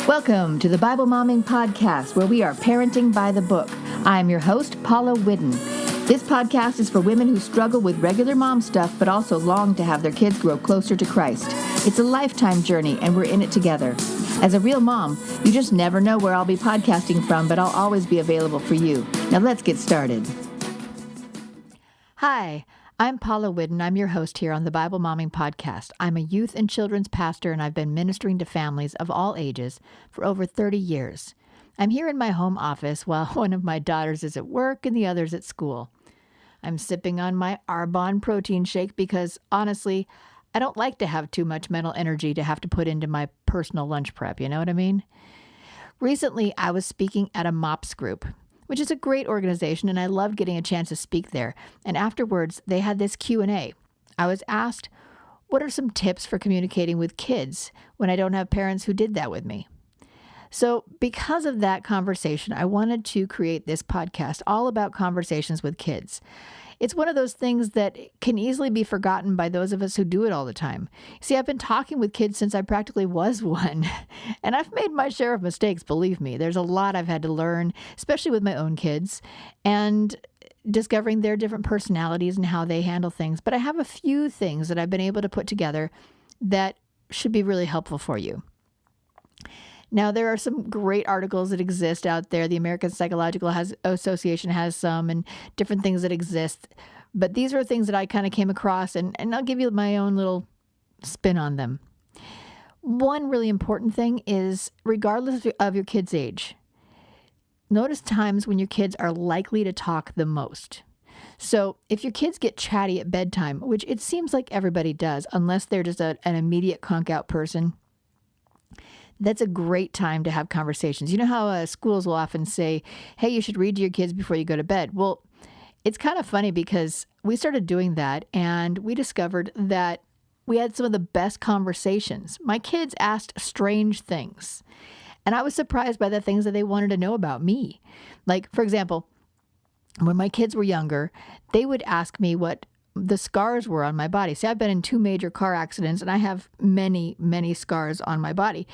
Welcome to the Bible Momming Podcast, where we are parenting by the book. I'm your host, Paula Whidden. This podcast is for women who struggle with regular mom stuff, but also long to have their kids grow closer to Christ. It's a lifetime journey, and we're in it together. As a real mom, you just never know where I'll be podcasting from, but I'll always be available for you. Now let's get started. Hi, I'm Paula Whidden. I'm your host here on the Bible Momming Podcast. I'm a youth and children's pastor, and I've been ministering to families of all ages for over 30 years. I'm here in my home office while one of my daughters is at work and the other's at school. I'm sipping on my Arbonne protein shake because, honestly, I don't like to have too much mental energy to have to put into my personal lunch prep, you know what I mean? Recently, I was speaking at a MOPS group, which is a great organization, and I loved getting a chance to speak there. And afterwards, they had this Q&A. I was asked, what are some tips for communicating with kids when I don't have parents who did that with me? So because of that conversation, I wanted to create this podcast all about conversations with kids. It's one of those things that can easily be forgotten by those of us who do it all the time. See, I've been talking with kids since I practically was one, and I've made my share of mistakes, believe me. There's a lot I've had to learn, especially with my own kids, and discovering their different personalities and how they handle things. But I have a few things that I've been able to put together that should be really helpful for you. Now, there are some great articles that exist out there. The American Psychological Association has some and different things that exist. But these are things that I kind of came across, and I'll give you my own little spin on them. One really important thing is, regardless of your kid's age, notice times when your kids are likely to talk the most. So if your kids get chatty at bedtime, which it seems like everybody does, unless they're just an immediate conk out person, that's a great time to have conversations. You know how schools will often say, hey, you should read to your kids before you go to bed. Well, it's kind of funny because we started doing that and we discovered that we had some of the best conversations. My kids asked strange things, and I was surprised by the things that they wanted to know about me. Like, for example, when my kids were younger, they would ask me what the scars were on my body. See, I've been in 2 major car accidents and I have many, many scars on my body.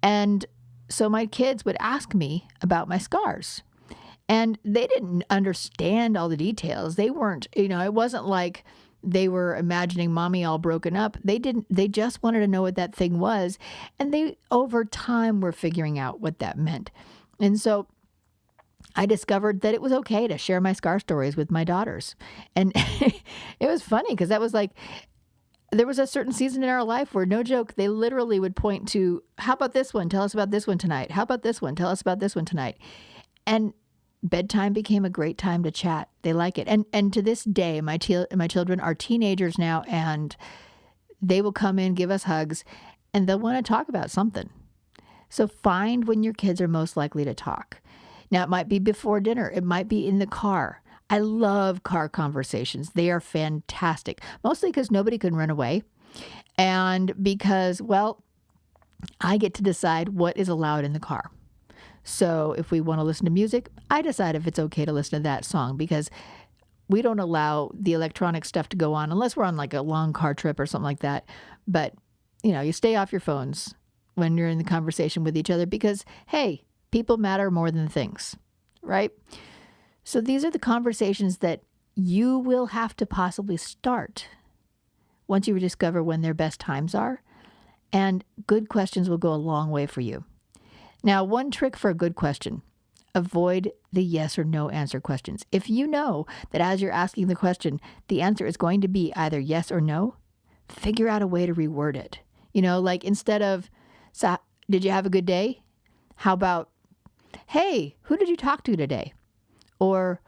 And so my kids would ask me about my scars. And they didn't understand all the details. They weren't, it wasn't like they were imagining mommy all broken up. They just wanted to know what that thing was. And they, over time, were figuring out what that meant. And so I discovered that it was okay to share my scar stories with my daughters. And it was funny because that was like, there was a certain season in our life where, no joke, they literally would point to, how about this one? Tell us about this one tonight. How about this one? Tell us about this one tonight. And bedtime became a great time to chat. They like it. And to this day, my children are teenagers now, and they will come in, give us hugs, and they'll want to talk about something. So find when your kids are most likely to talk. Now, it might be before dinner. It might be in the car. I love car conversations. They are fantastic, mostly because nobody can run away. And because, well, I get to decide what is allowed in the car. So if we want to listen to music, I decide if it's okay to listen to that song, because we don't allow the electronic stuff to go on unless we're on like a long car trip or something like that. But, you stay off your phones when you're in the conversation with each other because, hey, people matter more than things, right? So these are the conversations that you will have to possibly start once you discover when their best times are. And good questions will go a long way for you. Now, one trick for a good question: avoid the yes or no answer questions. If you know that as you're asking the question, the answer is going to be either yes or no, figure out a way to reword it. Like instead of, so, did you have a good day? How about, hey, who did you talk to today? Or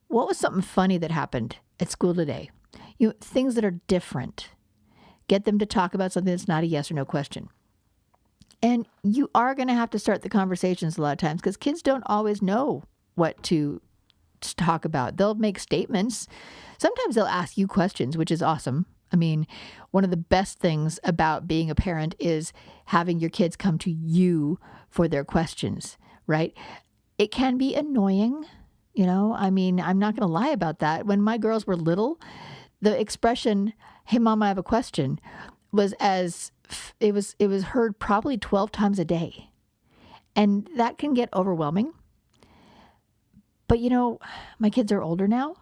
what was something funny that happened at school today? Things that are different. Get them to talk about something that's not a yes or no question. And you are going to have to start the conversations a lot of times because kids don't always know what to talk about. They'll make statements. Sometimes they'll ask you questions, which is awesome. I mean, one of the best things about being a parent is having your kids come to you for their questions, right? It can be annoying, I'm not going to lie about that. When my girls were little, the expression, hey, Mom, I have a question, was it was heard probably 12 times a day. And that can get overwhelming. But my kids are older now.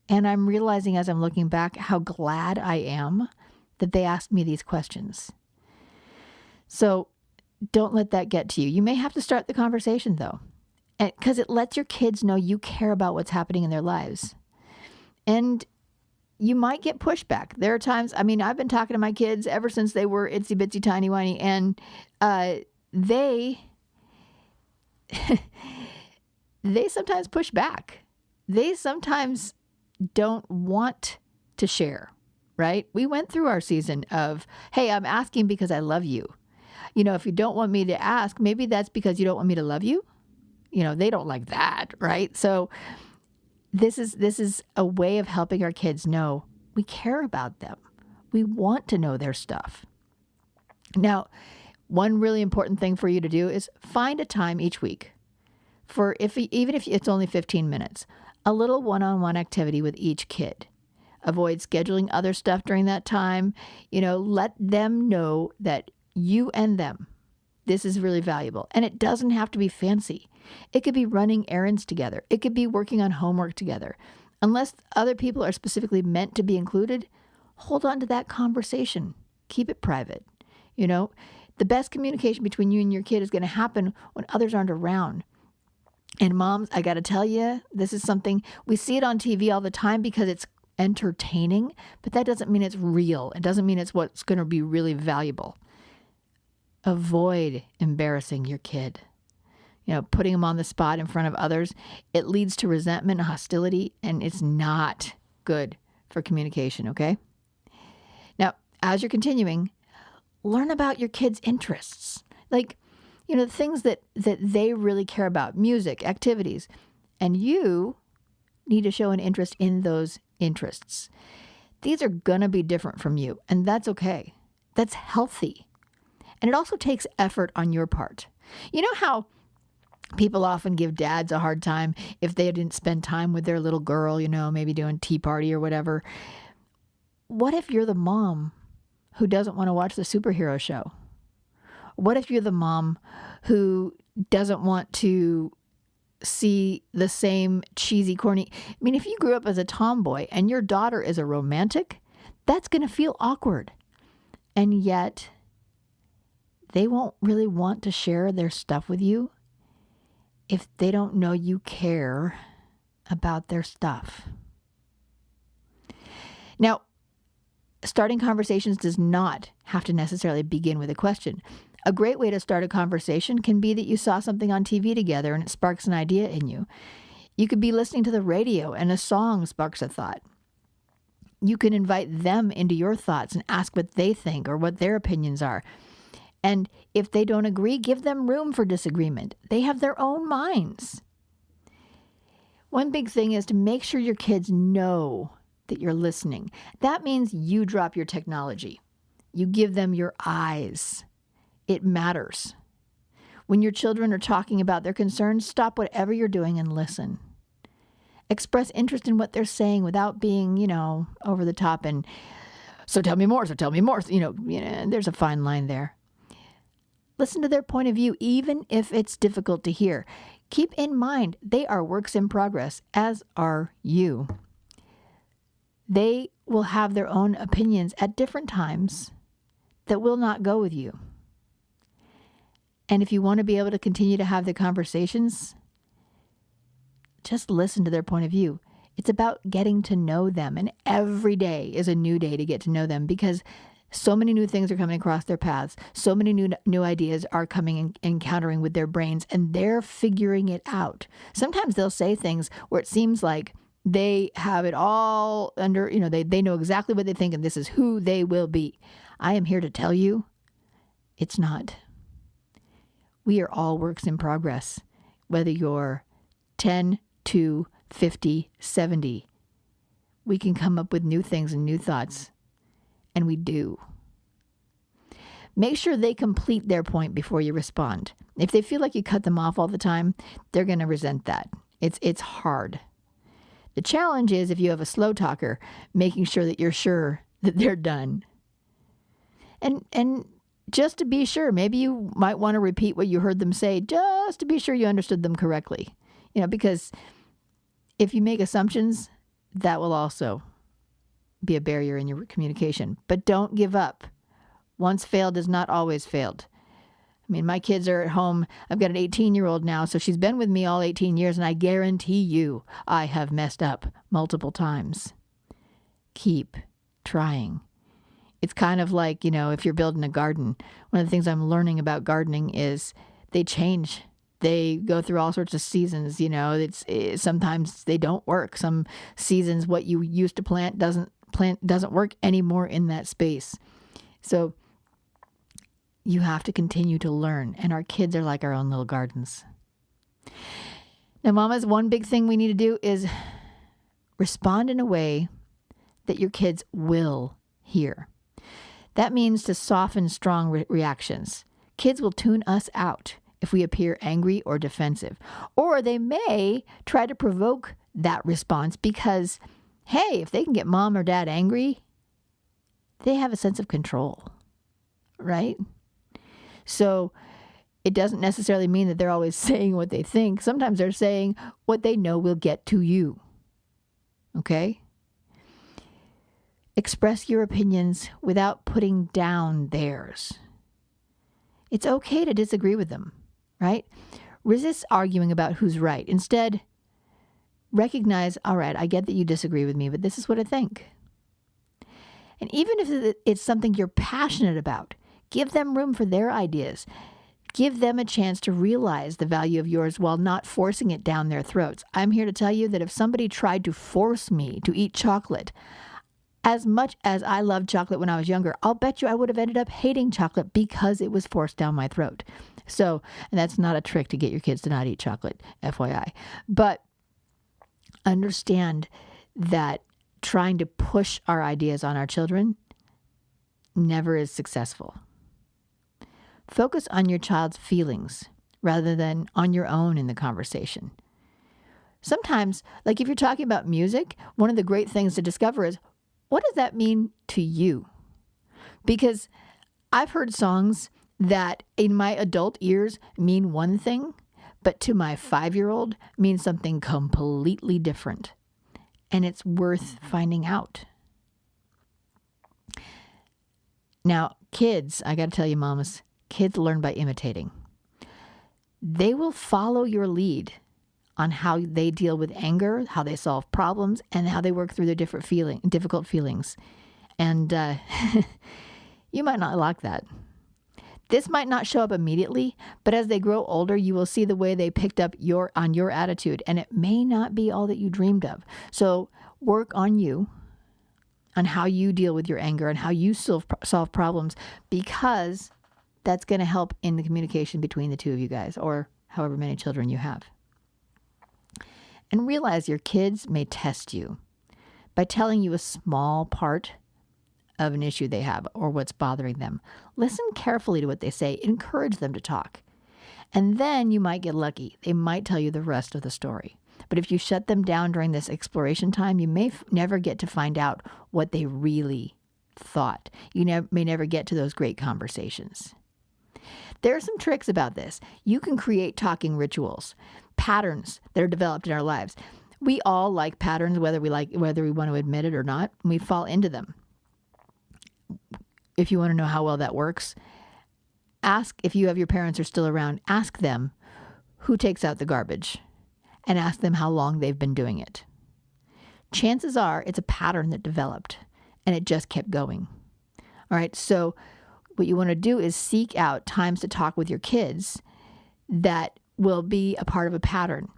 And I'm realizing as I'm looking back how glad I am that they asked me these questions. So don't let that get to you. You may have to start the conversation though, because it lets your kids know you care about what's happening in their lives. And you might get pushback. There are times, I've been talking to my kids ever since they were itsy bitsy tiny whiny, and they they sometimes push back. They sometimes don't want to share, right? We went through our season of, hey, I'm asking because I love you. If you don't want me to ask, maybe that's because you don't want me to love you. They don't like that, right? So this is a way of helping our kids know we care about them. We want to know their stuff. Now, one really important thing for you to do is find a time each week for even if it's only 15 minutes, a little one-on-one activity with each kid. Avoid scheduling other stuff during that time. Let them know that you and them, this is really valuable. And it doesn't have to be fancy. It could be running errands together. It could be working on homework together. Unless other people are specifically meant to be included, hold on to that conversation. Keep it private. The best communication between you and your kid is going to happen when others aren't around. And moms, I got to tell you, this is something, we see it on TV all the time because it's entertaining, but that doesn't mean it's real. It doesn't mean it's what's going to be really valuable. Avoid embarrassing your kid. Putting them on the spot in front of others, it leads to resentment and hostility, and it's not good for communication, okay? Now, as you're continuing, learn about your kids' interests. The things that they really care about, music, activities, and you need to show an interest in those interests. These are going to be different from you, and that's okay. That's healthy. And it also takes effort on your part. You know how people often give dads a hard time if they didn't spend time with their little girl, maybe doing tea party or whatever. What if you're the mom who doesn't want to watch the superhero show? What if you're the mom who doesn't want to see the same cheesy, corny... if you grew up as a tomboy and your daughter is a romantic, that's going to feel awkward. And yet, they won't really want to share their stuff with you if they don't know you care about their stuff. Now, starting conversations does not have to necessarily begin with a question. A great way to start a conversation can be that you saw something on TV together and it sparks an idea in you. You could be listening to the radio and a song sparks a thought. You can invite them into your thoughts and ask what they think or what their opinions are. And if they don't agree, give them room for disagreement. They have their own minds. One big thing is to make sure your kids know that you're listening. That means you drop your technology. You give them your eyes. It matters. When your children are talking about their concerns, stop whatever you're doing and listen. Express interest in what they're saying without being, over the top and, so tell me more. There's a fine line there. Listen to their point of view, even if it's difficult to hear. Keep in mind, they are works in progress, as are you. They will have their own opinions at different times that will not go with you. And if you want to be able to continue to have the conversations, just listen to their point of view. It's about getting to know them. And every day is a new day to get to know them because so many new things are coming across their paths. So many new ideas are coming and encountering with their brains, and they're figuring it out. Sometimes they'll say things where it seems like they have it all under, they know exactly what they think and this is who they will be. I am here to tell you, it's not. We are all works in progress, whether you're 10, 2, 50, 70. We can come up with new things and new thoughts, and we do. Make sure they complete their point before you respond. If they feel like you cut them off all the time, they're going to resent that. It's hard. The challenge is if you have a slow talker, making sure that you're sure that they're done. And just to be sure, maybe you might want to repeat what you heard them say just to be sure you understood them correctly. Because if you make assumptions, that will also be a barrier in your communication. But don't give up. Once failed is not always failed. I mean, my kids are at home. I've got an 18-year-old now, so she's been with me all 18 years, and I guarantee you I have messed up multiple times. Keep trying. It's kind of like, if you're building a garden, one of the things I'm learning about gardening is they change. They go through all sorts of seasons, sometimes they don't work. Some seasons what you used to plant doesn't work anymore in that space. So you have to continue to learn, and our kids are like our own little gardens. Now, mamas, one big thing we need to do is respond in a way that your kids will hear. That means to soften strong reactions. Kids will tune us out if we appear angry or defensive, or they may try to provoke that response because, hey, if they can get mom or dad angry, they have a sense of control, right? So it doesn't necessarily mean that they're always saying what they think. Sometimes they're saying what they know will get to you, okay? Express your opinions without putting down theirs. It's okay to disagree with them, right? Resist arguing about who's right. Instead, recognize, all right, I get that you disagree with me, but this is what I think. And even if it's something you're passionate about, give them room for their ideas. Give them a chance to realize the value of yours while not forcing it down their throats. I'm here to tell you that if somebody tried to force me to eat chocolate, as much as I loved chocolate when I was younger, I'll bet you I would have ended up hating chocolate because it was forced down my throat. So, and that's not a trick to get your kids to not eat chocolate, FYI. But understand that trying to push our ideas on our children never is successful. Focus on your child's feelings rather than on your own in the conversation. Sometimes, like if you're talking about music, one of the great things to discover is, what does that mean to you? Because I've heard songs that in my adult ears mean one thing, but to my 5-year-old means something completely different. And it's worth finding out. Now, kids, I got to tell you, mamas, kids learn by imitating. They will follow your lead on how they deal with anger, how they solve problems, and how they work through their difficult feelings. And you might not like that. This might not show up immediately, but as they grow older, you will see the way they picked up on your attitude, and it may not be all that you dreamed of. So work on you, on how you deal with your anger and how you solve problems, because that's going to help in the communication between the two of you guys, or however many children you have. And realize your kids may test you by telling you a small part of an issue they have or what's bothering them. Listen carefully to what they say. Encourage them to talk. And then you might get lucky. They might tell you the rest of the story. But if you shut them down during this exploration time, you may never get to find out what they really thought. You may never get to those great conversations. There are some tricks about this. You can create talking rituals, patterns that are developed in our lives. We all like patterns, whether we want to admit it or not. We fall into them. If you want to know how well that works, ask, if you have your parents are still around, ask them who takes out the garbage and ask them how long they've been doing it. Chances are it's a pattern that developed and it just kept going. All right, so what you want to do is seek out times to talk with your kids that will be a part of a pattern.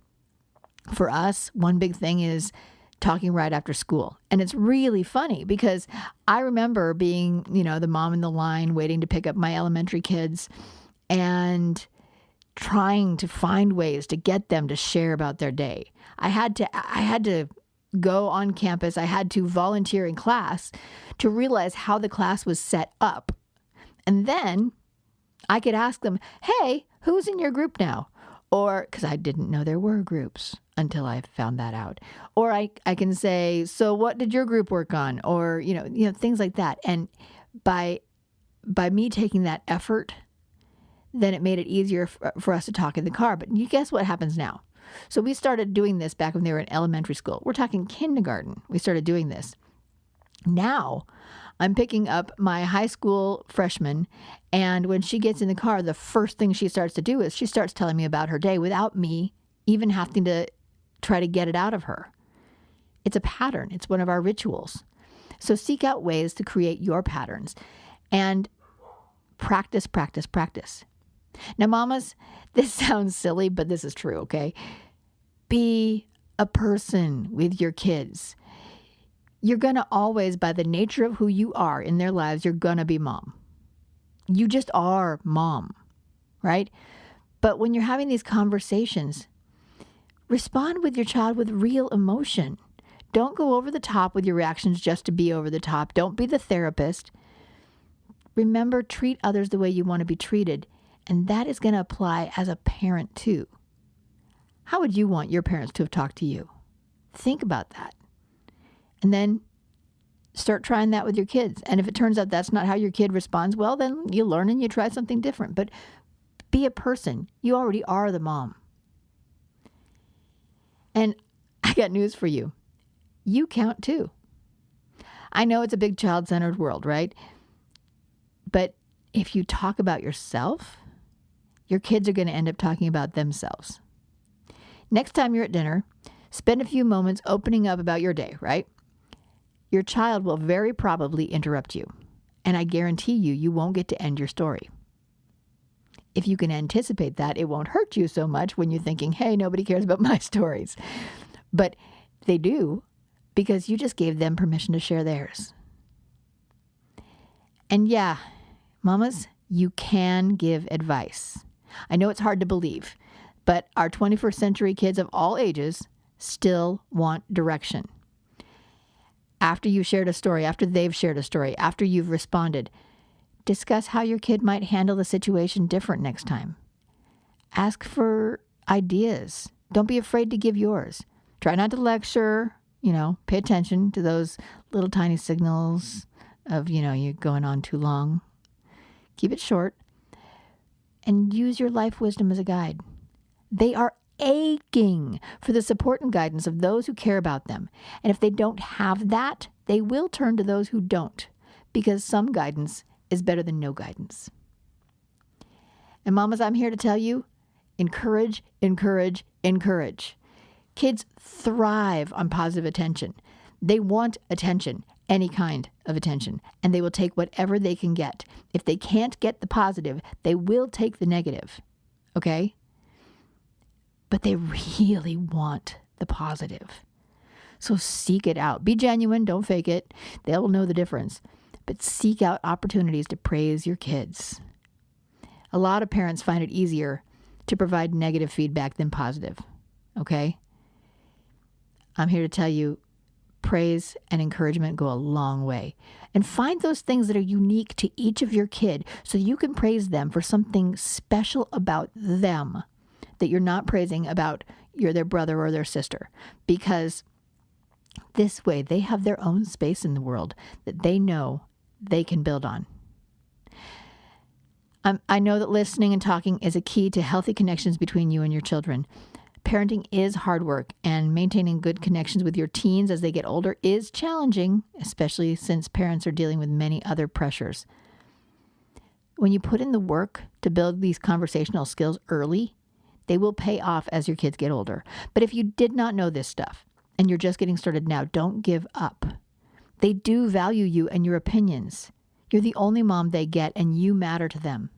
For us, one big thing is talking right after school. And it's really funny because I remember being, the mom in the line waiting to pick up my elementary kids and trying to find ways to get them to share about their day. I had to go on campus. I had to volunteer in class to realize how the class was set up. And then I could ask them, hey, who's in your group now? Or, because I didn't know there were groups until I found that out. Or I can say, so what did your group work on? Or, things like that. And by by me taking that effort, then it made it easier for us to talk in the car. But you guess what happens now? So we started doing this back when they were in elementary school. We're talking kindergarten. We started doing this. Now I'm picking up my high school freshman, and when she gets in the car, the first thing she starts to do is she starts telling me about her day without me even having to try to get it out of her. It's a pattern. It's one of our rituals. So seek out ways to create your patterns and practice, practice, practice. Now, mamas, this sounds silly, but this is true, okay? Be a person with your kids. You're going to always, by the nature of who you are in their lives, you're going to be mom. You just are mom, right? But when you're having these conversations, respond with your child with real emotion. Don't go over the top with your reactions just to be over the top. Don't be the therapist. Remember, treat others the way you want to be treated. And that is going to apply as a parent too. How would you want your parents to have talked to you? Think about that. And then start trying that with your kids. And if it turns out that's not how your kid responds, well, then you learn and you try something different. But be a person. You already are the mom. And I got news for you. You count too. I know it's a big child-centered world, right? But if you talk about yourself, your kids are going to end up talking about themselves. Next time you're at dinner, spend a few moments opening up about your day, right? Your child will very probably interrupt you. And I guarantee you won't get to end your story. If you can anticipate that, it won't hurt you so much when you're thinking, hey, nobody cares about my stories. But they do, because you just gave them permission to share theirs. And yeah, mamas, you can give advice. I know it's hard to believe, but our 21st century kids of all ages still want direction. After you shared a story, after they've shared a story, after you've responded, discuss how your kid might handle the situation different next time. Ask for ideas. Don't be afraid to give yours. Try not to lecture, pay attention to those little tiny signals of, you going on too long. Keep it short and use your life wisdom as a guide. They are aching for the support and guidance of those who care about them. And if they don't have that, they will turn to those who don't, because some guidance is better than no guidance. And mamas, I'm here to tell you, encourage, encourage, encourage. Kids thrive on positive attention. They want attention, any kind of attention, and they will take whatever they can get. If they can't get the positive, they will take the negative, okay? But they really want the positive. So seek it out. Be genuine, don't fake it. They'll know the difference. But seek out opportunities to praise your kids. A lot of parents find it easier to provide negative feedback than positive, okay? I'm here to tell you, praise and encouragement go a long way. And find those things that are unique to each of your kid so you can praise them for something special about them that you're not praising about their brother or their sister. Because this way they have their own space in the world that they know they can build on. I know that listening and talking is a key to healthy connections between you and your children. Parenting is hard work, and maintaining good connections with your teens as they get older is challenging, especially since parents are dealing with many other pressures. When you put in the work to build these conversational skills early, they will pay off as your kids get older. But if you did not know this stuff and you're just getting started now, don't give up. They do value you and your opinions. You're the only mom they get, and you matter to them.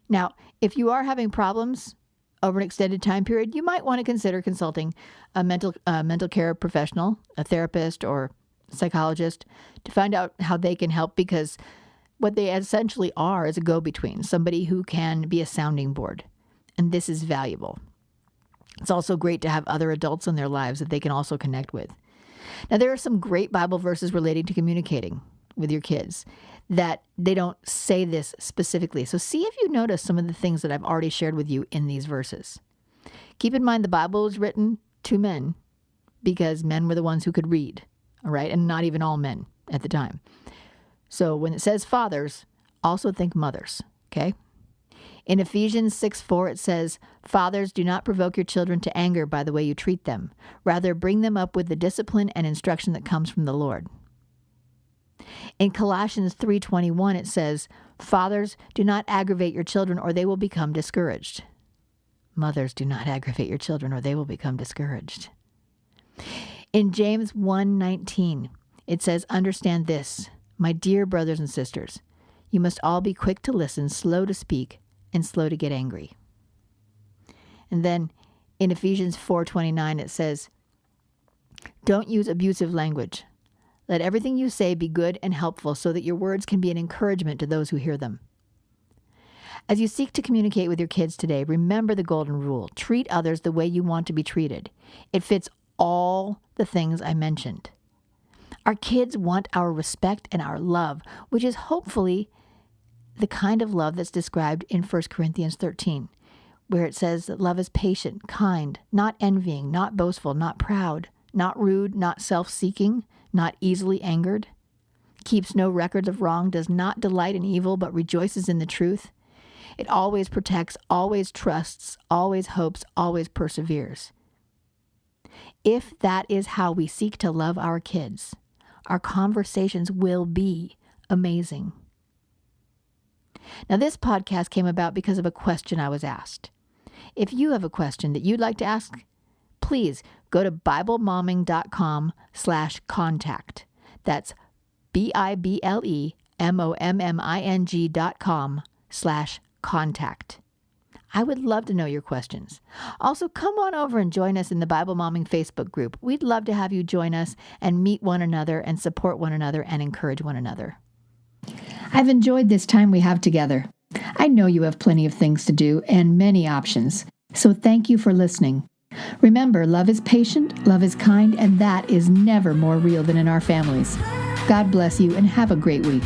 Now, if you are having problems over an extended time period, you might want to consider consulting a mental care professional, a therapist or psychologist, to find out how they can help, because what they essentially are is a go-between, somebody who can be a sounding board. And this is valuable. It's also great to have other adults in their lives that they can also connect with. Now, there are some great Bible verses relating to communicating with your kids that they don't say this specifically. So see if you notice some of the things that I've already shared with you in these verses. Keep in mind the Bible was written to men because men were the ones who could read, all right? And not even all men at the time. So when it says fathers, Also think mothers, okay? In Ephesians 6:4, it says, "Fathers, do not provoke your children to anger by the way you treat them. Rather, bring them up with the discipline and instruction that comes from the Lord." In Colossians 3:21, it says, "Fathers, do not aggravate your children or they will become discouraged." Mothers, do not aggravate your children or they will become discouraged. In James 1:19, it says, "Understand this, my dear brothers and sisters. You must all be quick to listen, slow to speak, and slow to get angry." And then in Ephesians 4:29, it says, "Don't use abusive language. Let everything you say be good and helpful so that your words can be an encouragement to those who hear them." As you seek to communicate with your kids today, remember the golden rule. Treat others the way you want to be treated. It fits all the things I mentioned. Our kids want our respect and our love, which is hopefully the kind of love that's described in 1 Corinthians 13, where it says that love is patient, kind, not envying, not boastful, not proud, not rude, not self-seeking, not easily angered, keeps no records of wrong, does not delight in evil, but rejoices in the truth. It always protects, always trusts, always hopes, always perseveres. If that is how we seek to love our kids, our conversations will be amazing. Now, this podcast came about because of a question I was asked. If you have a question that you'd like to ask, please go to BibleMomming.com/contact. That's BibleMomming.com/contact. I would love to know your questions. Also, come on over and join us in the Bible Momming Facebook group. We'd love to have you join us and meet one another and support one another and encourage one another. I've enjoyed this time we have together. I know you have plenty of things to do and many options, so thank you for listening. Remember, love is patient, love is kind, and that is never more real than in our families. God bless you and have a great week.